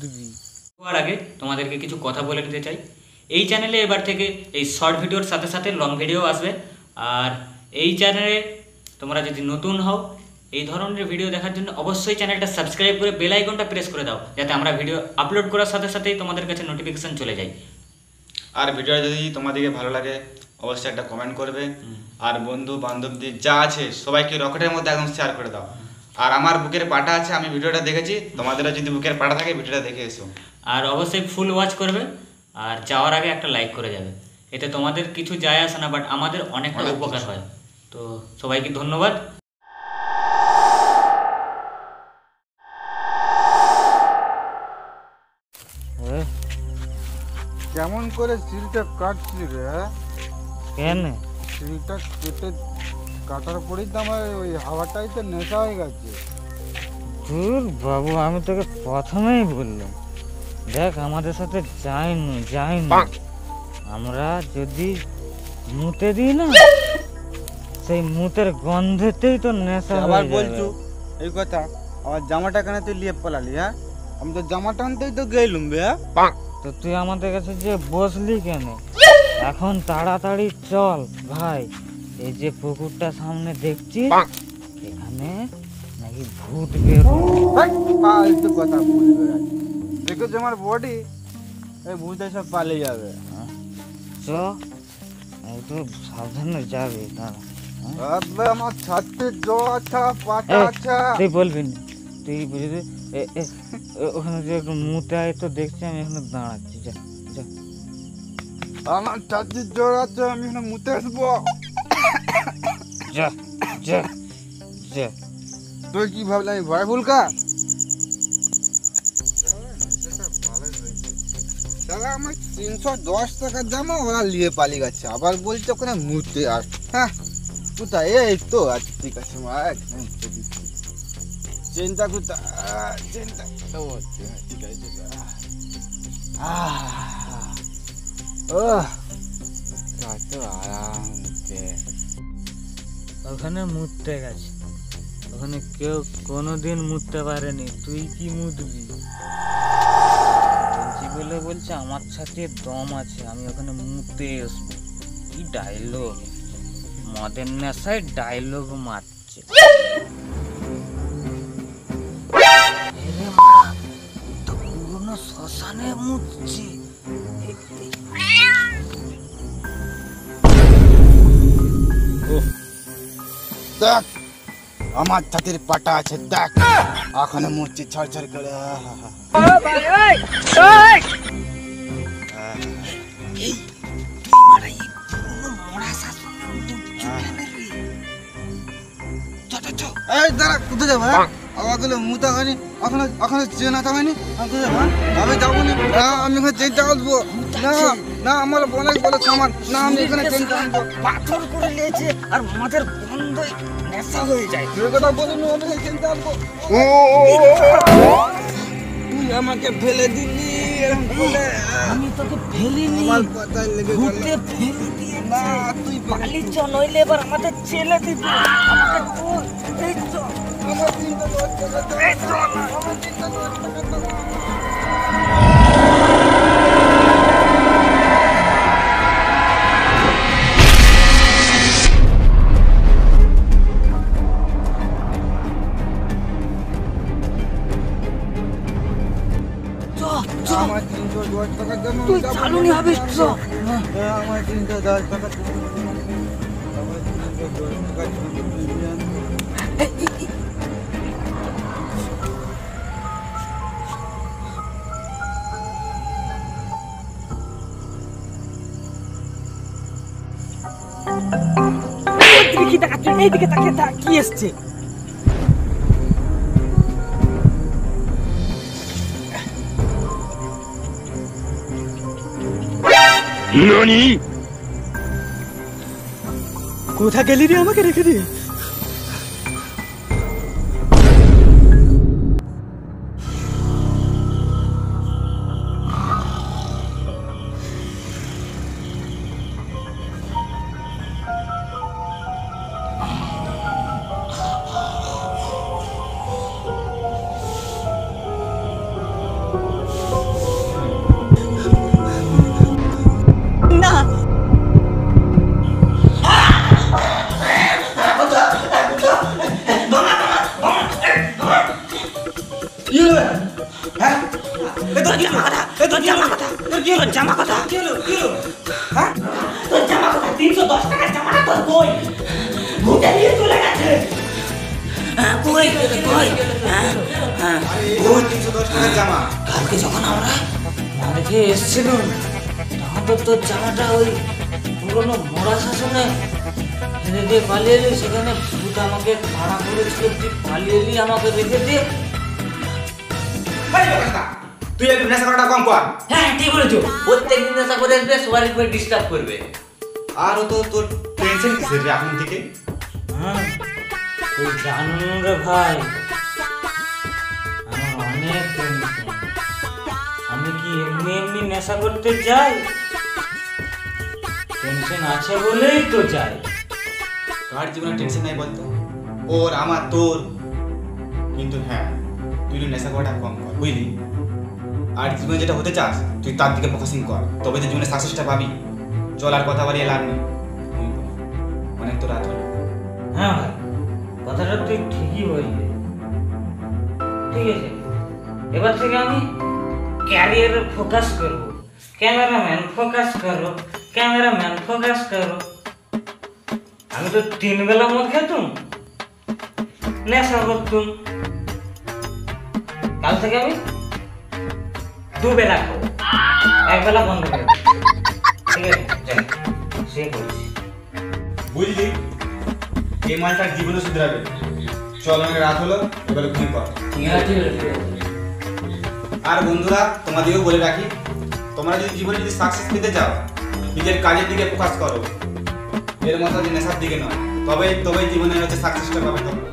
মুদবি। আর আগে তোমাদেরকে কিছু কথা বলে নিতে চাই। এই চ্যানেলে এবার থেকে এই শর্ট ভিডিওর সাথে সাথে লং ভিডিও আসবে। আর এই চ্যানেলে তোমরা যদি নতুন হও, এই ধরনের ভিডিও দেখার জন্য অবশ্যই চ্যানেলটা সাবস্ক্রাইব করে বেল আইকনটা প্রেস করে দাও, যাতে আমরা ভিডিও আপলোড করার সাথে সাথেই তোমাদের কাছে নোটিফিকেশন চলে যায়। আর ভিডিওটা যদি তোমাদেরকে ভালো লাগে অবশ্যই একটা কমেন্ট করবে, আর বন্ধু বান্ধবদের যা আছে সবাইকে রকেটের মধ্যে একদম শেয়ার করে দাও। আর আমার বুকের পাটা আছে, আমি ভিডিওটা দেখেছি, তোমাদেরও যদি বুকের পাটা থাকে ভিডিওটা দেখে এসো। আর অবশ্যই ফুল ওয়াচ করবে, আর যাওয়ার আগে একটা লাইক করে যাবে। এতে তোমাদের কিছু যায় আসে না, বাট আমাদের অনেকটা উপকার হয়। তো সবাইকে ধন্যবাদ। কেমন করে সিলটা কাটছিলি রে? কেন সিলটা কেটে কাটার পরেই তো আমার ওই হাওয়াটাই তো নেশা হয়ে গেছে। দূর বাবু, আমি তোকে প্রথমেই বললাম, দেখ আমাদের সাথে যাইনি। আমরা যদি মুতে দিই না, সেই মুতের গন্ধেতেই তো নেশা আবার হয়ে বলছো যাবে। এই কথা, আমার জামাটা কেন তুই লিয়ে পালালি? হ্যাঁ, আমি তো জামাটা আনতেই তো গেলুম বে। তো তুই আমাদের কাছে যে বসলি কেন? এখন তাড়াতাড়ি চল ভাই, এই যে পুকুরটা সামনে দেখছিস, এখানে নাকি ভূত বেরো। ফালতু কথা বলবে, দেখো যে আমার বডি, এই ভূতে সব পালিয়ে যাবে। চ, একটু সাবধানে যাবি। আবে আমার ছাতে জ্বর আছে, পাটা আছে। তুই বলবি না, তুই বুঝবি। ওখানে যে একটু মুতে আয় তো, দেখছি আমি এখানে দাঁড়াচ্ছি। যা যা। আমার ছাতে জ্বর আছে, আমি এখানে মুতে আসবো। যা যা যা। তুই কি ভাবলি আমি ভয় ভুলকা? আমার 310 টাকার জামা ওরা নিয়ে পালিয়ে গেছে, আবার বলছে ওখানে মুতে আর। হ্যাঁ, কোথায়? এই তো আচ্ছা, ঠিক আছে মা, একদম চেনটা কোথায়? চেনটা ঠিক আছে। কত আরাম। ওখানে মুততে গেছে, ওখানে কেউ কোনোদিন মুততে পারেনি, তুই কি মুতবি? বলছি বলে বলছে আমার সাথে দম আছে, আমি ওখানে মুতে আসবো। কি ডায়লগ, মদের নেশায় ডায়লগ মারছে। তো পুরনো শ্মশানে মুতছে। দেখ আমার ছাতির পাটা আছে, দেখ ওখানে মুড়ছি ছড়ছড় করে। এই দাঁড়া, কোথায় যাবো? আমাকে মুতা হয়নি, ওখানে চেনা থাকেনি, আমি যাবো না। আমি ওখানে চেনটা আসবো না, না আমার অনেক বলে সামান, না আমি এখানে চেনটা আনবো। পাথর করে নিয়েছে আর মাছের গন্ধ নেশা হয়ে যায়। তুই কথা বলিনি, আমি চেনটা আনবো। তুই আমাকে ফেলে দিলি এরকম করে। আমি তোকে ফেলিনি, আমার কথায় লেগে গেল। ভূতে ফেলে দিয়ে না তুই পালিয়ে চ, নইলে এবার আমাদের ছেলে দিবি। আমাকে তুল, এই চ। আমার 310 টাকা দাও, আমার 310 টাকা দাও। আমার 310 টাকা দাও। তুই চালুনি হবিস, চ। আমার 310 টাকা দাও। আমার 310 টাকা কি দেখাচ্ছিস? এইদিকে তাকিয়ে থাক, কি এসছে? কোথা গেলি রে, আমাকে রেখে দিয়ে? তোর জামা কথা, তোর জামা কথা, তোর জামা কথা, হ্যাঁ তোর জামা কথা 310 টাকার জামাটা তোর কই? ভূতে নিয়ে চলে গেছে। হ্যাঁ কই কই? হ্যাঁ ওই 310 টাকার জামা কালকে যখন আমরা মাঠে এসেছিলাম তখন তো তোর জামাটা ওই পুরোনো মোড়া শাসনে ফেলে দিয়ে পালিয়ে এলি, সেখানে ভূত আমাকে তাড়া করেছিল, তুই পালিয়ে এলি আমাকে রেখে দিয়ে। তুই একটু নেশা করাটা কম কর। হ্যাঁ ঠিক বলেছো, প্রত্যেকদিন নেশা করে আসবে, সবার একবার ডিস্টার্ব করবে। আর ও তো তোর টেনশন কিসের রে এখন থেকে? হ্যাঁ তুই জানুন রে ভাই, আমার অনেক টেনশন। আমি কি এমনি এমনি নেশা করতে যাই? টেনশন আছে বলেই তো যাই। কার জীবনে টেনশন নাই বলতো? ওর, আমার, তোর। কিন্তু হ্যাঁ, তুই নেশা করাটা কম কর, বুঝলি? আর জীবনে যেটা হতে চাস তুই তার দিকে ফোকাসিং কর, তবে তো জীবনে সাকসেসটা পাবি। চল আর কথা বাড়িয়ে লাভ নেই, অনেক তো রাত হলো। হ্যাঁ ভাই, কথাটা তুই ঠিকই বললি। ঠিক আছে, এবার থেকে আমি ক্যারিয়ারে ফোকাস করব। ক্যামেরাম্যান ফোকাস করো, ক্যামেরাম্যান ফোকাস করো। আমি তো 3 বেলা মদ খেতুম, নেশা করতুম। কাল থেকে আমি 2 বেলা খাবো, 1 বেলা বন্ধ করে দেবো। ঠিক আছে, যাই সে করছি। বুঝলি, এই মালটার জীবনে শুধরাবে। চল, অনেক রাত হলো, এবার ঘুম কর। ঠিক আছে। আর বন্ধুরা, তোমাদেরকেও বলে রাখি, তোমরা যদি জীবনে যদি সাকসেস পেতে চাও, নিজের কাজের দিকে ফোকাস করো, এর মতো যে নেশার দিকে নয়। তবেই জীবনে হচ্ছে সাকসেসটা পাবে তোমরা।